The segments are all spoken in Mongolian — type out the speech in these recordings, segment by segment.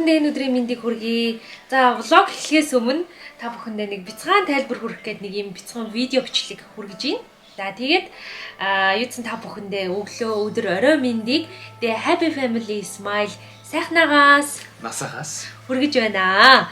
бүхэндээ энэ өдрийн мэндийг хүргэе. За влог эхлэхээс өмнө та бүхэндээ нэг бяцхан тайлбар хүргэх гээд нэг юм бяцхан видео бичлэг хүргэж байна. За тэгээд юуцсан та бүхэндээ өглөө өдөр орой мэндийг The Happy Family Smile сайхнаагаас насахаас хүргэж байна.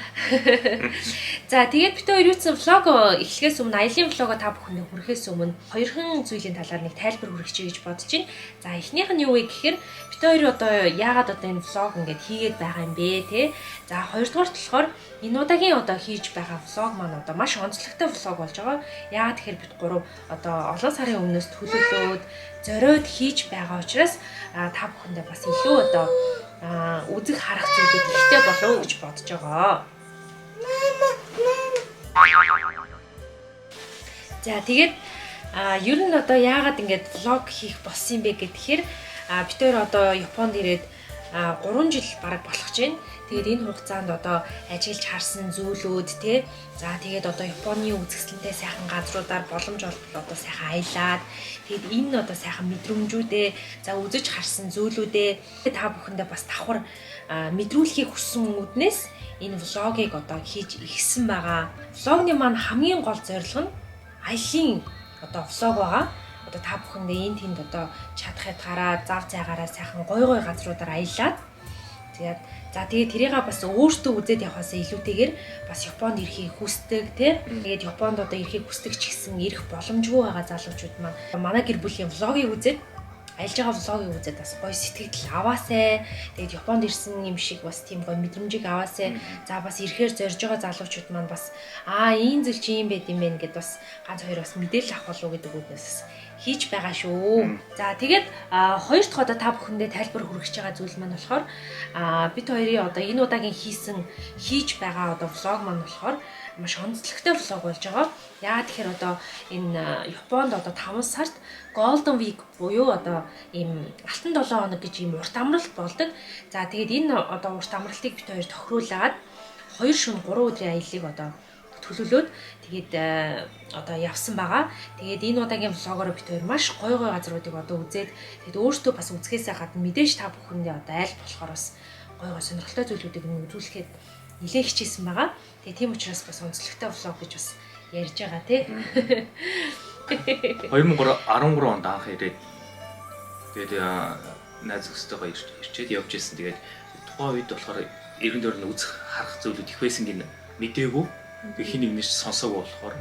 За тэгээд бид хоёр юуцсан влог эхлэхээс өмнө аялын влогоо та бүхэндээ хүрэхээс өмнө хоёрхан зүйлийн талаар нэг тайлбар хүргэж чий гэж бодож байна. За эхнийх нь юу вэ гэхээр бид хоёр одоо яагаад одоо энэ влог ингээд хийгээд байгаа юм бэ те. За хоёрдугаарт болохоор энэ удаагийн одоо хийж байгаа влог маань одоо маш онцлогтой влог болж байгаа. Яагаад тэгэхээр бид гурав одоо олон сарын өмнөөс төлөвлөөд зориод хийж байгаа учраас та бүхэндээ бас илүү одоо үзэг харах зүйлүүд ихтэй болов уу гэж бодож байгаа. За тэгээд ер нь одоо яагаад ингэж влог хийх болсон юм бэ гэхээр бид хоёр одоо Японд ирээд 3 жил бараг болох гэж байна. Тэгээд энэ хугацаанд одоо ажиллаж харсан зүйлүүд тий. За тэгээд одоо Японы үзэсгэлэнтэй сайхан газруудаар боломж олбол одоо сайхан аялаад тэгээд энэ одоо сайхан мэдрэмжүүдээ за үзэж харсан зүйлүүдээ та бүхэндээ бас давхар мэдрүүлэхийг хүссэн үднээс энэ влогийг одоо хийж ихсэн байгаа. Влогны маань хамгийн гол зорилго нь аялын одоо влог байгаа. Одоо та бүхэндээ энэ тэнд одоо чадхад гараад зав зайгаараа сайхан гой газруудаар аялаад тэгээд тэрийг бас өөртөө үзээд явахаас илүүтэйгээр бас Японд ирэхийг хүсдэг тий. Тэгээд Японд одоо ирэхийг хүсдэг ч гэсэн ирэх боломжгүй байгаа залуучууд маань манай гэр бүлийн влогийг үзээд аялж байгаа влогийг үзээд бас гоё сэтгэл аваасай. Тэгээд Японд ирсэн юм шиг бас тийм гоё мэдрэмжийг аваасай. За бас ирэхээр зорж байгаа залуучууд маань бас энэ зүйл чи юм байд юм бэ гэдээ бас ганц хоёр бас мэдээлэл авах болов уу гэдэг үгнээс хийж байгаа шүү. За тэгээд хоёр дахь одоо та бүхэндээ тайлбар хүргэж байгаа зүйл маань болохоор бид хоёрын одоо энэ удаагийн хийж байгаа одоо влог маань болохоор маш онцлогтой влог болж байгаа. Яагаад тэгэхээр одоо энэ Японд одоо 5 сард Golden Week буюу одоо ийм алтан 7 хоног гэж ийм урт амралт болдог. За тэгээд энэ одоо урт амралтыг бид хоёр тохируулаад 2 шөнө 3 өдрийн аяллыг одоо төлөвлөөд тэгээд одоо явсан байгаа. Тэгээд энэ удаагийн влогоор бид хоёр маш гой газруудыг одоо үзээд тэгээд өөртөө бас үзэхээсээ гадна мэдээж та бүхэндээ одоо айл болохоор бас гой сонирхолтой зүйлүүдийг үзүүлэхэд нэлээд хичээсэн байгаа. Тэгээд тийм учраас бас онцлогтой влог гэж бас ярьж байгаа тий. 2013 онд анх ирээд тэгээд найз зөвстэйгоо ирчээд явж ирсэн. Тэгээд тухайн үед болохоор эргэн тойрны үзэх харах зүйлүүд их байсан гин мэдээгүй. Хин нэгнээс сонсоогүй болохоор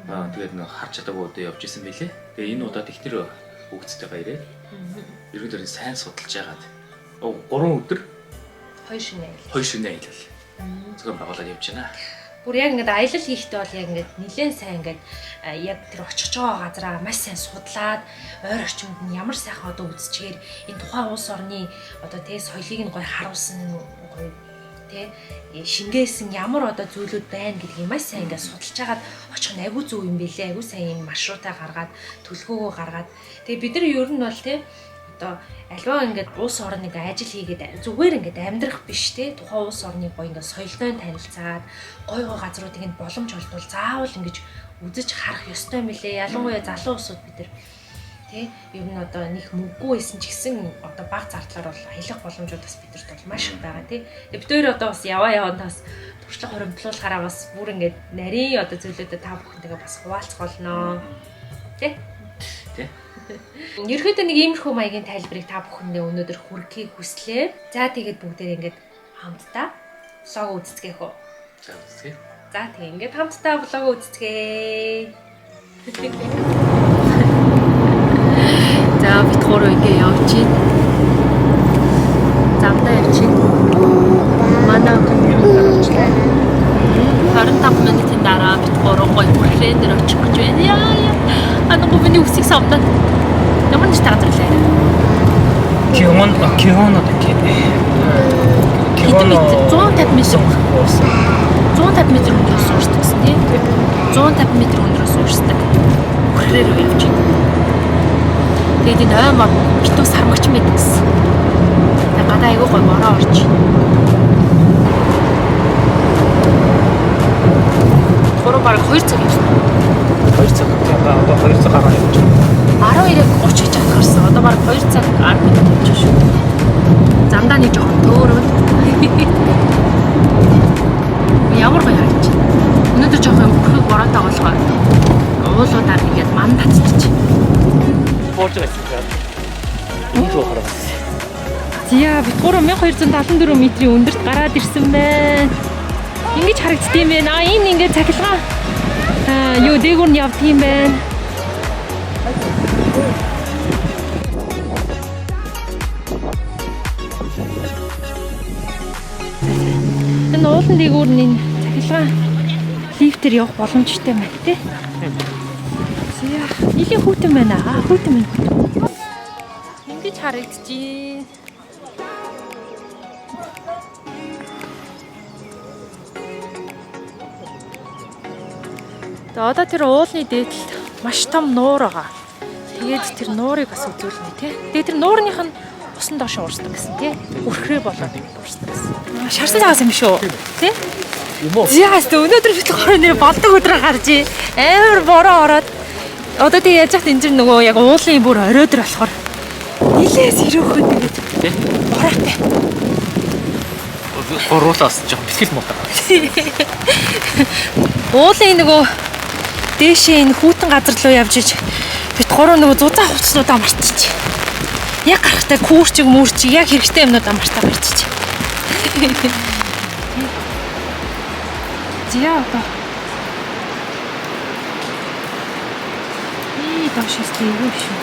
тэгээд харж чадаагүй удаа явж исэн билээ. Тэгээ энэ удаад ихнэр өгцтэйгээ ирээд ерөнхийдөө тойрны сайн судалж яагаад 3 өдөр 2 шөнө аялал. Зөвхөн байгуулаад явж байна. Бүр яг ингээд аялал хийхдээ бол яг ингээд нэлээд сайн ингээд яг тэр очих байгаа газараа маш сайн судлаад ойр орчимд нь ямар сайхан одоо үзчихээр энэ тухайн улс орны одоо тэгээ соёлыг нь гоё харуулсан гоё тэ шингээсэн ямар одоо зүйлүүд байна гэдгийг маш сайн ингээд судалж хагаад очих нь айгүй зөв юм бэлээ. Айгүй сайн юм маршрутаа гаргаад төлөвлөгөөгөө гаргаад тэгээ бид нар ер нь бол тэ одоо альва ингээд улс орныг ажил хийгээд зүгээр ингээд амьдрах биш те тухайн улс орны гоё ингээд соёлтой танилцаад гоё газруудыг нь боломж олдвол заавал ингэж үзэж харах ёстой мөлий. Ялангуяа залуу улсууд бид нар тэ ер нь одоо нэг мөнгөгүй байсан ч гэсэн одоо баг зардлаар бол аялах боломжууд бас бидэрт бол маш их байгаа тий. Тэгээд бид хоёр одоо бас яваа тас туршлага хоримтлуулахаараа бас бүр ингээд нарийн одоо зүйлүүдэд та бүхэнтэйгээ бас хуваалцах болно. Тэ? Тэ. Ерөнхийдөө нэг иймэрхүү маягийн тайлбарыг та бүхэндээ өнөөдөр хүргэхийг хүслээ. За тэгээд бүгдээ ингээд хамтдаа влог үзцгээе хөө. За үзье. За тэгээд ингээд хамтдаа влог үзцгээе. За бид гурав ингээ явж байна. Замдаа явж байна. Манай компьютер очлаа. 25 минутын дараа бид гурав гоё хүрээлээр очих гэж байна. Яа. Миний үсийг савдаад. Ямар нэг таадралаа. Кион 150 метр. 150 метр өндрөөс уурсдаг тийм. 150 метр өндрөөс уурсдаг. Хүрээлээр явж байна. Тэгээд энэ аймаг битүү сармагч мэд гэсэн. Тэгээд гадаа айгүй гой бороо орж. Гурав бараг 2 цаг явсан. 2 цаг одоо 2 цаг гараад явж байна. 12:30 гэж анхаарсан. Одоо бараг 2 цаг 10 минут явж шүү. Замдаа нэг жоохон төөрөв. Битгуураа 1274 метрийн өндөрт гараад ирсэн байна. Ингэж харагддсан юм байна. Энэ ингээд цахилгаан юу дээгүүр нь явдаг юм байна. Энэ уулан дээгүүр нь цахилгаан лифтээр явах боломжтой байна тий. Зя нилийн хүүтэн байна. Хүүтэн байна. Ингэж харагдчих. Одоо тэр уулны дээдлэлд маш том нуур байгаа. Тэгээд тэр нуурыг бас үзүүлнэ тий. Тэгээд тэр нуурных нь усан доош уурсдаг гэсэн тий. Үрхрээ болоод уурсдаг гэсэн. Шарсан цагаас юм шүү. Тий? Юм уу? Зяас өнөөдөр бид хоёр нэр болдог өдрөө гарч амар бороо ороод одоо тэг яаж яхад энэ зэр нөгөө яг уулын бүр оройдор болохоор нилээс ирөөхөд тэгээд тий. бороотой. Гуруулаас жоо бэлтгэл муу. Уулын нөгөө дээшээ энэ хүүтэн газар руу явж иж бид гурав нөгөө зузаан хувцснуудаа марчиж. Яг гарахтаа күүрчиг мөрчиг яг хэрэгтэй юмнуудаа мартаа барьчих. Зя одоо. Дошистэй юу шүү.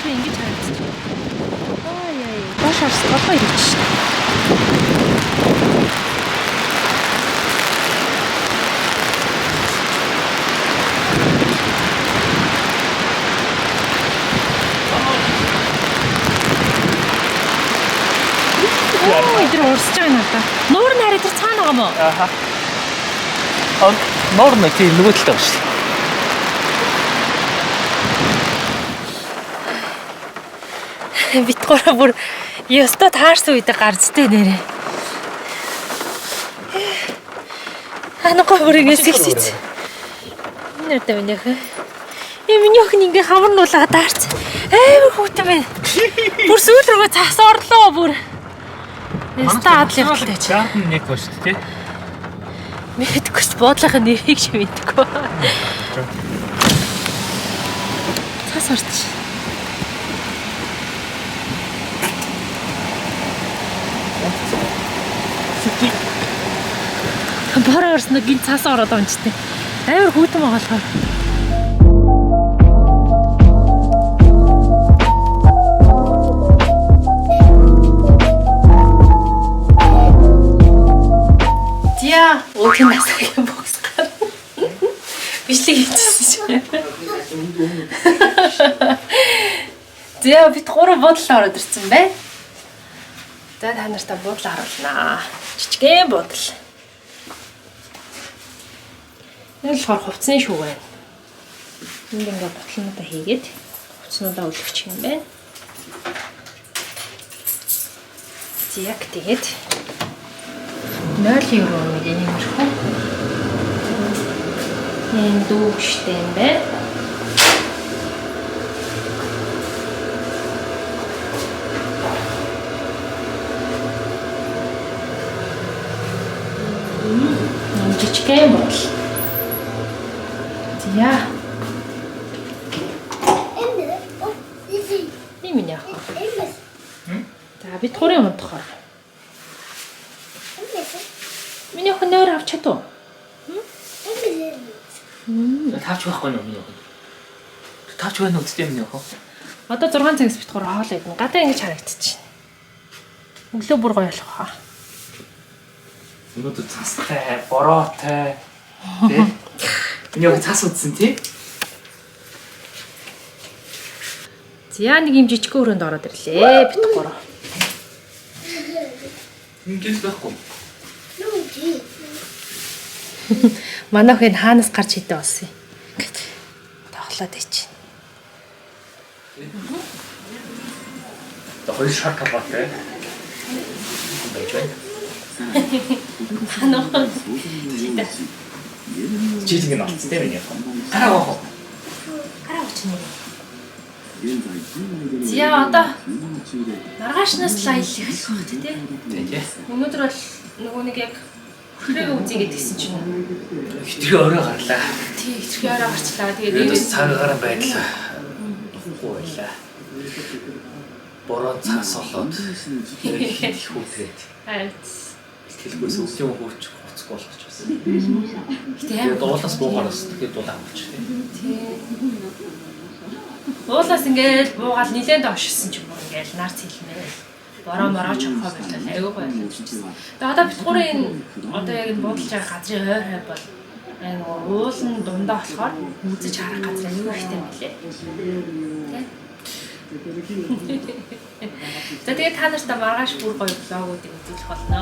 Ингэж харагдчих. Ой дошоос одоо ирж шээ. Идэр уурсаж байгаа юм да. Нуур нь хараа тэр цаана байгаа мó? Аха. Нуур нь тийм нөгөө талд байгаа шүү. Бит гурав бүр ёстой таарсан үедээ гарцтэй нэрээ. Анахгүй бүр ингэ сэгсэж. Энэ нэртэй минийх. Миний охин ингээ хамарнуулаад таарч. Амар хүүтэн байна. Бүр сүүл рүүгээ цас орлоо бүр. Яста адлын хөдөлтэй чи. Garden нэг ба шүү тий. Мэдгүй ч буудлахын нэрийг ч мэдгүй. Цас орч. Бороо орсноо гин цаас ороод онцтой. Амар хүүтэн байгаа болохоор. Зя өөхөн насгийн бокс гар. Бичлэг хийчихсэн чинь. Зя бид гурав буудлаа ороод ирсэн бай. За та нартай буудлаа харуулнаа. Жижигхэн буудал. Энэ болохоор хувцсны шүү байна. Энд ингээ ботлонуудаа хийгээд хувцснуудаа үлгчих юм байна. Яг тэгээд 0 евро нэг иймэрхүү. Энэ дүүштэй юм байна. Жижигхэн бутал. За. Ийм яах вэ? За бид гурийн унтахаар. Миний охин нөр авч чадав. Тавч байхгүй нөө миний охин. Тавч байна үстэй миний охин. Одоо 6 цагаас бид гурав хоол идэн. Гадаа ингэж харагдчихэв. Өглөө бүр гоё болох хаа. Өнөөдөр цастай, бороотой. Тэ? Миний охин цас удсан тий? За нэг юм жижигхэн өрөөнд ороод ирлээ. Бид гурав. Ингэж байхгүй. Манай охин хаанаас гарч хідэ болсон юм. Тоглоод ич. Хоёр шар талбайтай. Ханаа. Чийлэг нь олцтой байна яа. Гараа гоох. Гараа очно. За одоо маргаашнаас л аялал эхлэх байх тий. тий. Өнөөдөр бол нөгөө нэг яг хүрээгээ үзье гэдгийгсэн чинь Хитрхи орой гарлаа. тий хитрхи орой гарчлаа. Тэгээд Тэгээд цагаараа байдал болохгүй байлаа. Бороо цаас олоод их хүүтрээд. Хэлгүйс өвлийн хөөч гоцгүй болгоч бас. Тэгээд дуулаас буугараас тэгээд дулаан болчихлоо. Тий. Уулаас ингээд буугаад нилээд овшсон ч юм уу ингээд нар цэлмээ. Бороо мороо чохоо болол аюу гоё болчихсон. Тэгээд одоо бид гурийн одоо яг энэ буудалж байгаа газрын хойр хой бол яг уулын дундаа болохоор үзэж харах газар аюу ихтэй мэлээ. Тэ? За тэгээд та нартай маргааш бүр гоё влогуудыг үзүүлэх болно.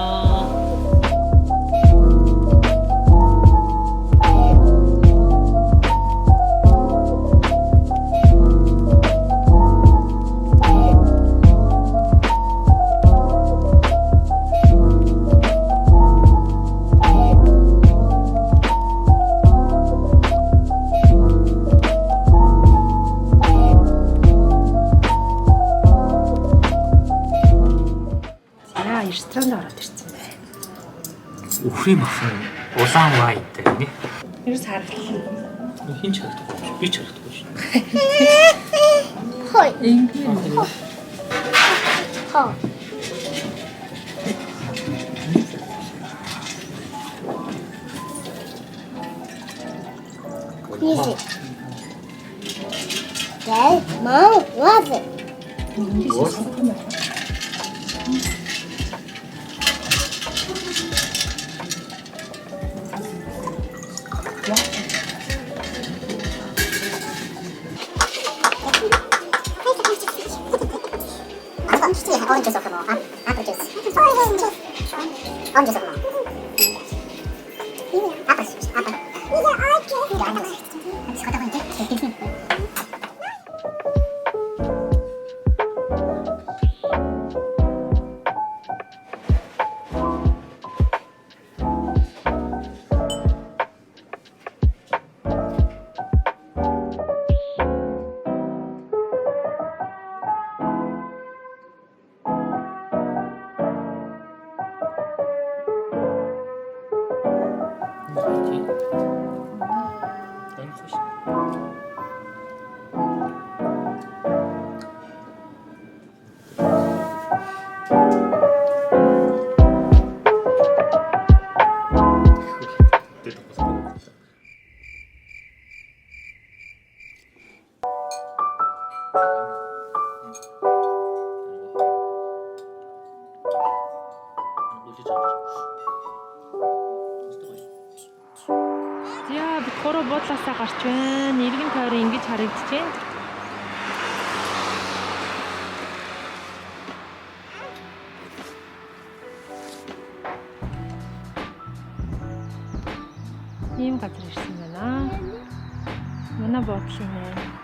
Ресторанд ороод ирсэн байна. Өвхрийн махан улаан вайтай нэ. Ерөөс харагдсан. Хин ч харагдахгүй. Би ч харагдахгүй шин. Хой. Хо. Easy. Dad, Mom, love it. Orange juice or more. Apple juice. Orange juice. Orange juice or more. Apple juice. Apple. Orange juice. За бид гурав буудлаасаа гарч байна. Иргэн тойрон ингэж харагдаж байна. Ийм газар ирсэн байна. Манай буудлын нэ.